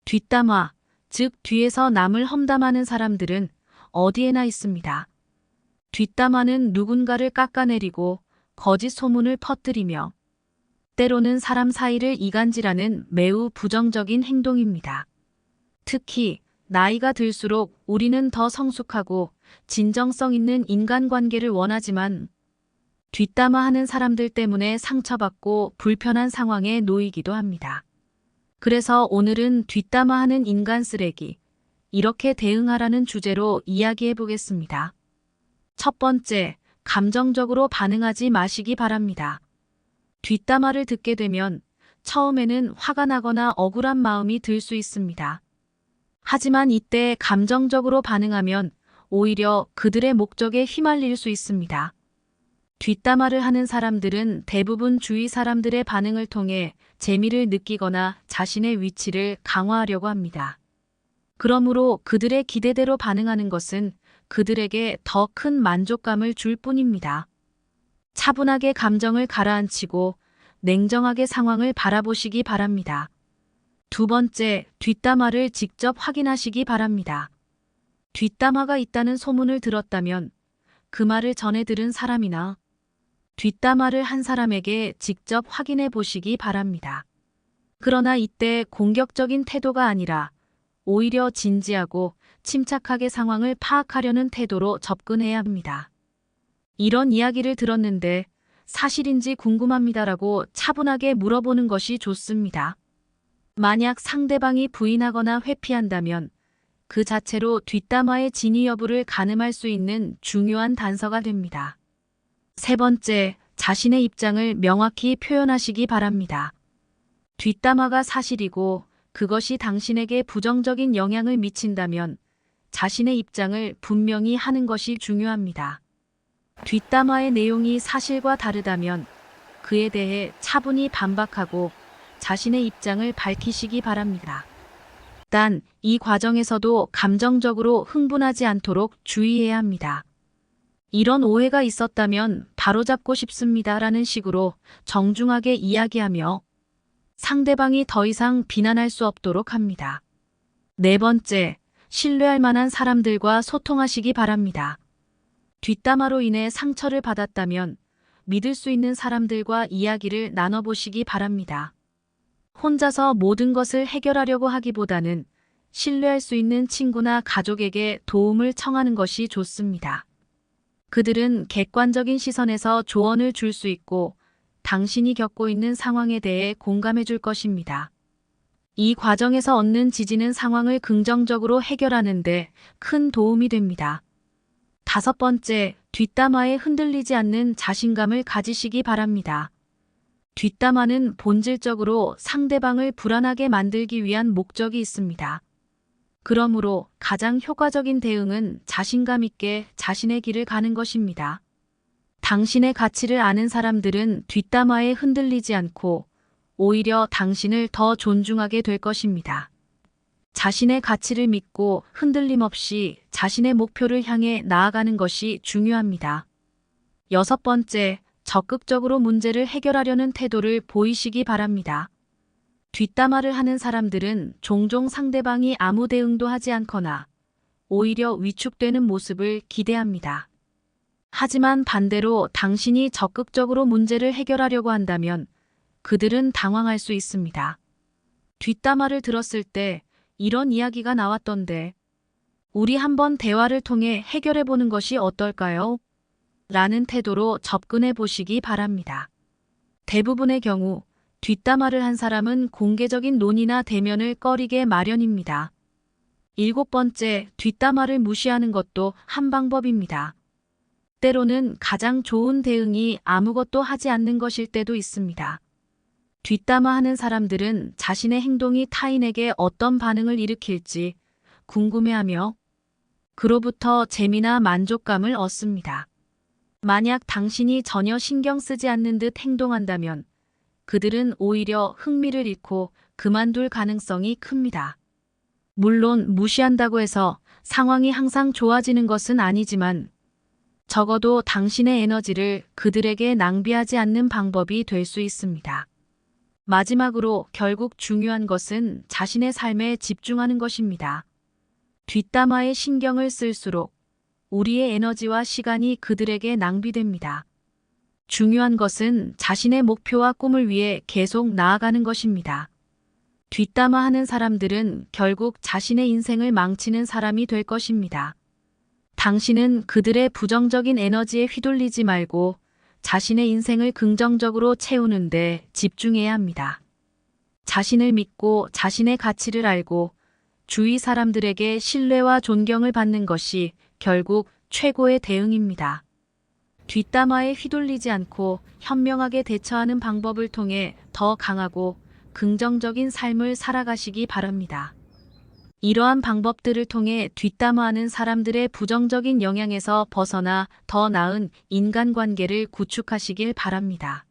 뒷담화, 즉 뒤에서 남을 험담하는 사람들은 어디에나 있습니다. 뒷담화는 누군가를 깎아내리고 거짓 소문을 퍼뜨리며 때로는 사람 사이를 이간질하는 매우 부정적인 행동입니다. 특히 나이가 들수록 우리는 더 성숙하고 진정성 있는 인간관계를 원하지만 뒷담화하는 사람들 때문에 상처받고 불편한 상황에 놓이기도 합니다. 그래서 오늘은 뒷담화하는 인간 쓰레기, 이렇게 대응하라는 주제로 이야기해 보겠습니다. 첫 번째, 감정적으로 반응하지 마시기 바랍니다. 뒷담화를 듣게 되면 처음에는 화가 나거나 억울한 마음이 들 수 있습니다. 하지만 이때 감정적으로 반응하면 오히려 그들의 목적에 휘말릴 수 있습니다. 뒷담화를 하는 사람들은 대부분 주위 사람들의 반응을 통해 재미를 느끼거나 자신의 위치를 강화하려고 합니다. 그러므로 그들의 기대대로 반응하는 것은 그들에게 더 큰 만족감을 줄 뿐입니다. 차분하게 감정을 가라앉히고 냉정하게 상황을 바라보시기 바랍니다. 두 번째, 뒷담화를 직접 확인하시기 바랍니다. 뒷담화가 있다는 소문을 들었다면 그 말을 전해 들은 사람이나 뒷담화를 한 사람에게 직접 확인해 보시기 바랍니다. 그러나 이때 공격적인 태도가 아니라 오히려 진지하고 침착하게 상황을 파악하려는 태도로 접근해야 합니다. 이런 이야기를 들었는데 사실인지 궁금합니다라고 차분하게 물어보는 것이 좋습니다. 만약 상대방이 부인하거나 회피한다면 그 자체로 뒷담화의 진위 여부를 가늠할 수 있는 중요한 단서가 됩니다. 세 번째, 자신의 입장을 명확히 표현하시기 바랍니다. 뒷담화가 사실이고 그것이 당신에게 부정적인 영향을 미친다면 자신의 입장을 분명히 하는 것이 중요합니다. 뒷담화의 내용이 사실과 다르다면 그에 대해 차분히 반박하고 자신의 입장을 밝히시기 바랍니다. 단, 이 과정에서도 감정적으로 흥분하지 않도록 주의해야 합니다. 이런 오해가 있었다면 바로잡고 싶습니다라는 식으로 정중하게 이야기하며 상대방이 더 이상 비난할 수 없도록 합니다. 네 번째, 신뢰할 만한 사람들과 소통하시기 바랍니다. 뒷담화로 인해 상처를 받았다면 믿을 수 있는 사람들과 이야기를 나눠보시기 바랍니다. 혼자서 모든 것을 해결하려고 하기보다는 신뢰할 수 있는 친구나 가족에게 도움을 청하는 것이 좋습니다. 그들은 객관적인 시선에서 조언을 줄 수 있고 당신이 겪고 있는 상황에 대해 공감해 줄 것입니다. 이 과정에서 얻는 지지는 상황을 긍정적으로 해결하는 데 큰 도움이 됩니다. 다섯 번째, 뒷담화에 흔들리지 않는 자신감을 가지시기 바랍니다. 뒷담화는 본질적으로 상대방을 불안하게 만들기 위한 목적이 있습니다. 그러므로 가장 효과적인 대응은 자신감 있게 자신의 길을 가는 것입니다. 당신의 가치를 아는 사람들은 뒷담화에 흔들리지 않고 오히려 당신을 더 존중하게 될 것입니다. 자신의 가치를 믿고 흔들림 없이 자신의 목표를 향해 나아가는 것이 중요합니다. 여섯 번째, 적극적으로 문제를 해결하려는 태도를 보이시기 바랍니다. 뒷담화를 하는 사람들은 종종 상대방이 아무 대응도 하지 않거나 오히려 위축되는 모습을 기대합니다. 하지만 반대로 당신이 적극적으로 문제를 해결하려고 한다면 그들은 당황할 수 있습니다. 뒷담화를 들었을 때 이런 이야기가 나왔던데 우리 한번 대화를 통해 해결해 보는 것이 어떨까요? 라는 태도로 접근해 보시기 바랍니다. 대부분의 경우 뒷담화를 한 사람은 공개적인 논의나 대면을 꺼리게 마련입니다. 일곱 번째, 뒷담화를 무시하는 것도 한 방법입니다. 때로는 가장 좋은 대응이 아무것도 하지 않는 것일 때도 있습니다. 뒷담화하는 사람들은 자신의 행동이 타인에게 어떤 반응을 일으킬지 궁금해하며 그로부터 재미나 만족감을 얻습니다. 만약 당신이 전혀 신경 쓰지 않는 듯 행동한다면 그들은 오히려 흥미를 잃고 그만둘 가능성이 큽니다. 물론 무시한다고 해서 상황이 항상 좋아지는 것은 아니지만 적어도 당신의 에너지를 그들에게 낭비하지 않는 방법이 될 수 있습니다. 마지막으로 결국 중요한 것은 자신의 삶에 집중하는 것입니다. 뒷담화에 신경을 쓸수록 우리의 에너지와 시간이 그들에게 낭비됩니다. 중요한 것은 자신의 목표와 꿈을 위해 계속 나아가는 것입니다. 뒷담화하는 사람들은 결국 자신의 인생을 망치는 사람이 될 것입니다. 당신은 그들의 부정적인 에너지에 휘둘리지 말고 자신의 인생을 긍정적으로 채우는데 집중해야 합니다. 자신을 믿고 자신의 가치를 알고 주위 사람들에게 신뢰와 존경을 받는 것이 결국 최고의 대응입니다. 뒷담화에 휘둘리지 않고 현명하게 대처하는 방법을 통해 더 강하고 긍정적인 삶을 살아가시기 바랍니다. 이러한 방법들을 통해 뒷담화하는 사람들의 부정적인 영향에서 벗어나 더 나은 인간관계를 구축하시길 바랍니다.